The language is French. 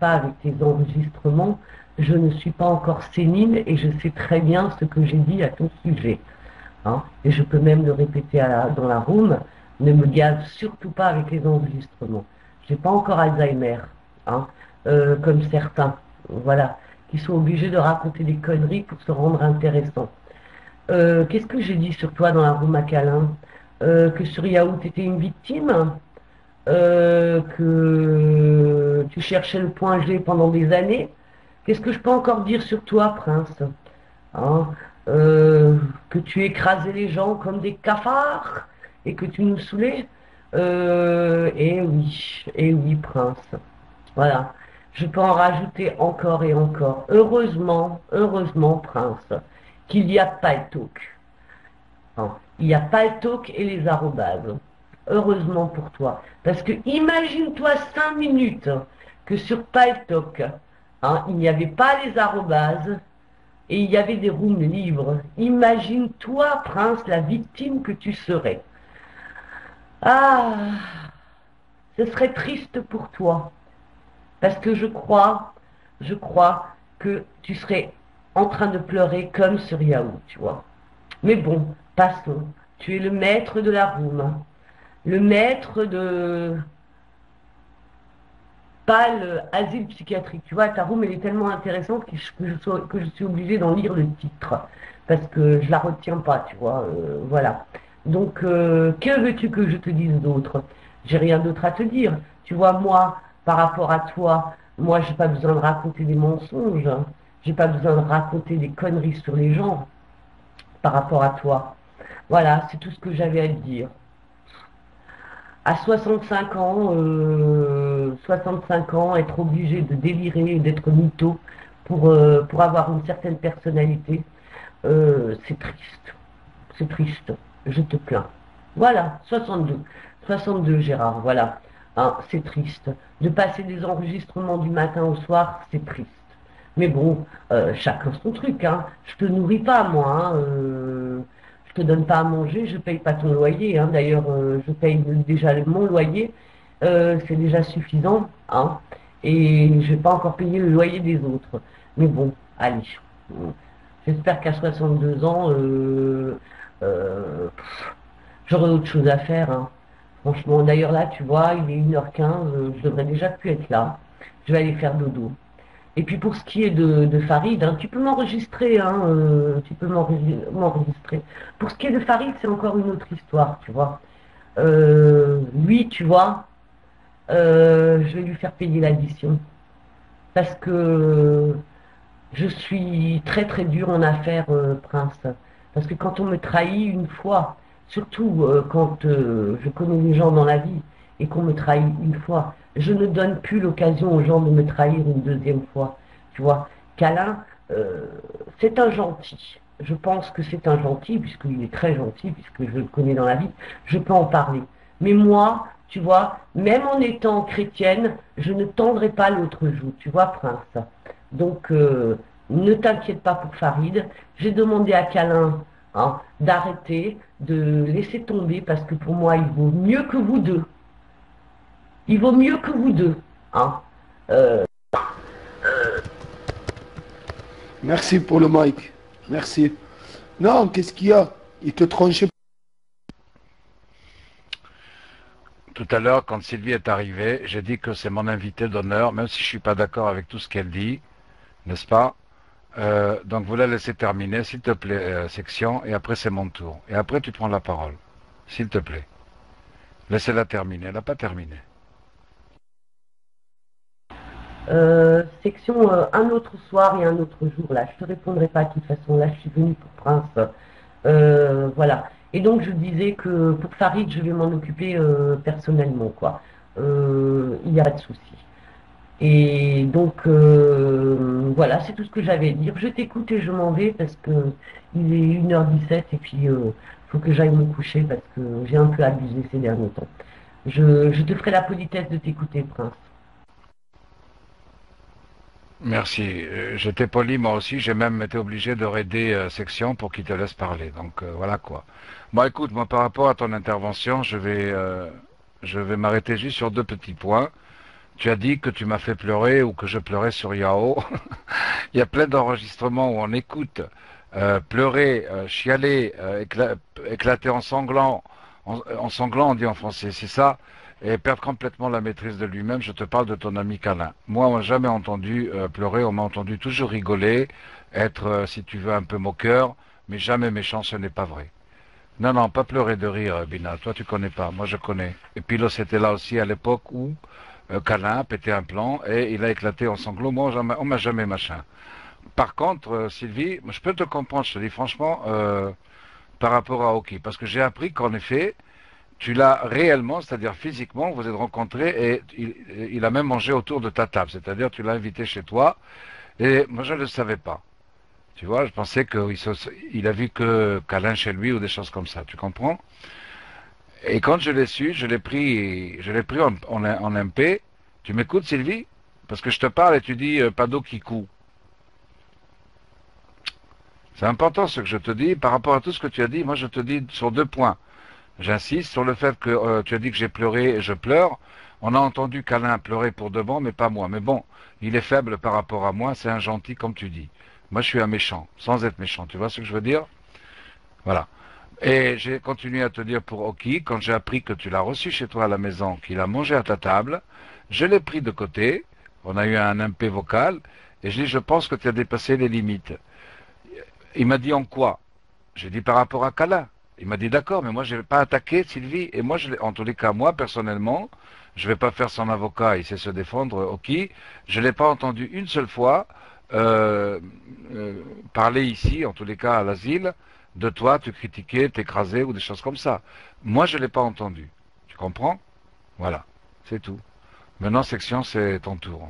pas avec tes enregistrements, je ne suis pas encore sénile et je sais très bien ce que j'ai dit à ton sujet. Hein. Et je peux même le répéter dans la room, ne me gave surtout pas avec les enregistrements. J'ai pas encore Alzheimer, hein, comme certains, voilà, qui sont obligés de raconter des conneries pour se rendre intéressants. Qu'est-ce que j'ai dit sur toi dans la room à câlin? Que sur Yahoo, tu étais une victime, que tu cherchais le point G pendant des années. Qu'est-ce que je peux encore dire sur toi, Prince? Hein, que tu écrasais les gens comme des cafards et que tu nous saoulais. Et oui, Prince. Voilà. Je peux en rajouter encore et encore. Heureusement, heureusement, Prince, qu'il y a Paltalk. Hein, il y a Paltalk et les arrobases. Heureusement pour toi. Parce que imagine-toi 5 minutes que sur Paltalk, hein, il n'y avait pas les arrobases, et il y avait des rooms libres. Imagine-toi, Prince, la victime que tu serais. Ah, ce serait triste pour toi. Parce que je crois que tu serais en train de pleurer comme sur Yahoo, tu vois. Mais bon, passons. Tu es le maître de la room. Le maître de... Pas l'asile psychiatrique. Tu vois, ta room, elle est tellement intéressante que je suis obligée d'en lire le titre. Parce que je la retiens pas, tu vois. Voilà. Donc, que veux-tu que je te dise d'autre? J'ai rien d'autre à te dire. Tu vois, moi, par rapport à toi, moi, j'ai pas besoin de raconter des mensonges. J'ai pas besoin de raconter des conneries sur les gens par rapport à toi. Voilà, c'est tout ce que j'avais à te dire. À 65 ans, être obligé de délirer et d'être mytho pour avoir une certaine personnalité, c'est triste. C'est triste. Je te plains. Voilà, 62 Gérard, voilà. Hein, c'est triste. De passer des enregistrements du matin au soir, c'est triste. Mais bon, chacun son truc, hein. Je te nourris pas, moi, hein, je te donne pas à manger, je paye pas ton loyer, hein. D'ailleurs, je paye déjà mon loyer, c'est déjà suffisant, hein. Et je vais pas encore payer le loyer des autres. Mais bon, allez. J'espère qu'à 62 ans, j'aurai autre chose à faire, hein. Franchement, d'ailleurs là, tu vois, il est 1h15, je devrais déjà plus être là. Je vais aller faire dodo. Et puis pour ce qui est de Farid, hein, tu peux m'enregistrer, hein, tu peux m'enregistrer. Pour ce qui est de Farid, c'est encore une autre histoire, tu vois. Lui, tu vois, je vais lui faire payer l'addition. Parce que je suis très très dur en affaires, Prince. Parce que quand on me trahit une fois, surtout quand je connais les gens dans la vie et qu'on me trahit une fois, je ne donne plus l'occasion aux gens de me trahir une deuxième fois. Tu vois, Câlin, c'est un gentil. Je pense que c'est un gentil, puisqu'il est très gentil, puisque je le connais dans la vie, je peux en parler. Mais moi, tu vois, même en étant chrétienne, je ne tendrai pas l'autre joue, tu vois, Prince. Donc, ne t'inquiète pas pour Farid. J'ai demandé à Câlin, hein, d'arrêter, de laisser tomber, parce que pour moi, il vaut mieux que vous deux. Il vaut mieux que vous deux. Hein. Merci pour le mic. Merci. Non, qu'est-ce qu'il y a? Il te tranchait. Tout à l'heure, quand Sylvie est arrivée, j'ai dit que c'est mon invité d'honneur, même si je ne suis pas d'accord avec tout ce qu'elle dit, n'est-ce pas? Donc vous la laissez terminer, s'il te plaît, section, et après c'est mon tour. Et après tu prends la parole, s'il te plaît. Laissez-la terminer, elle n'a pas terminé. Section un autre soir et un autre jour, là. Je te répondrai pas de toute façon, là je suis venue pour Prince. Voilà. Et donc je disais que pour Farid, je vais m'en occuper personnellement, quoi. Il n'y a pas de souci. Et donc voilà, c'est tout ce que j'avais à dire. Je t'écoute et je m'en vais parce que il est 1h17 et puis faut que j'aille me coucher parce que j'ai un peu abusé ces derniers temps. Je te ferai la politesse de t'écouter, Prince. Merci. J'étais poli moi aussi, j'ai même été obligé de raider section pour qu'il te laisse parler. Donc voilà quoi. Bon écoute, moi par rapport à ton intervention, je vais m'arrêter juste sur deux petits points. tu as dit que tu m'as fait pleurer ou que je pleurais sur Yao. Il y a plein d'enregistrements où on écoute pleurer, chialer, éclater en sanglant, en sanglant on dit en français, c'est ça, et perdre complètement la maîtrise de lui-même. Je te parle de ton ami câlin. Moi, on m'a jamais entendu pleurer, on m'a entendu toujours rigoler, être, si tu veux, un peu moqueur, mais jamais méchant, ce n'est pas vrai. Non, non, pas pleurer de rire, Bina. Toi, tu connais pas. Moi, je connais. Et Pilos était là aussi à l'époque où Câlin a pété un plan et il a éclaté en sanglots. Moi, on m'a jamais machin. Par contre, Sylvie, je peux te comprendre, je te dis franchement, par rapport à Oki, parce que j'ai appris qu'en effet, tu l'as réellement, c'est-à-dire physiquement, vous êtes rencontrés et il a même mangé autour de ta table, c'est-à-dire tu l'as invité chez toi et moi je ne le savais pas. Tu vois, je pensais qu'il a vu que câlin chez lui ou des choses comme ça, tu comprends? Et quand je l'ai su, je l'ai pris en MP. Tu m'écoutes, Sylvie? Parce que je te parle et tu dis pas d'eau qui coule. C'est important ce que je te dis. Par rapport à tout ce que tu as dit, moi je te dis sur 2 points. J'insiste sur le fait que tu as dit que j'ai pleuré et je pleure. On a entendu Câlin pleurer pour de bon, mais pas moi. Mais bon, il est faible par rapport à moi, c'est un gentil comme tu dis. Moi je suis un méchant, sans être méchant. Tu vois ce que je veux dire? Voilà. Et j'ai continué à te dire pour Oki, quand j'ai appris que tu l'as reçu chez toi à la maison, qu'il a mangé à ta table, je l'ai pris de côté, on a eu un MP vocal, et je dis, je pense que tu as dépassé les limites. Il m'a dit en quoi? J'ai dit par rapport à Kala. Il m'a dit d'accord, mais moi je vais pas attaquer Sylvie. Et moi, en tous les cas, moi personnellement, je vais pas faire son avocat, il sait se défendre, ok. Je l'ai pas entendu une seule fois parler ici, en tous les cas à l'asile, de toi, te critiquer, t'écraser ou des choses comme ça. Moi, je l'ai pas entendu. Tu comprends? Voilà, c'est tout. Maintenant, section, c'est ton tour.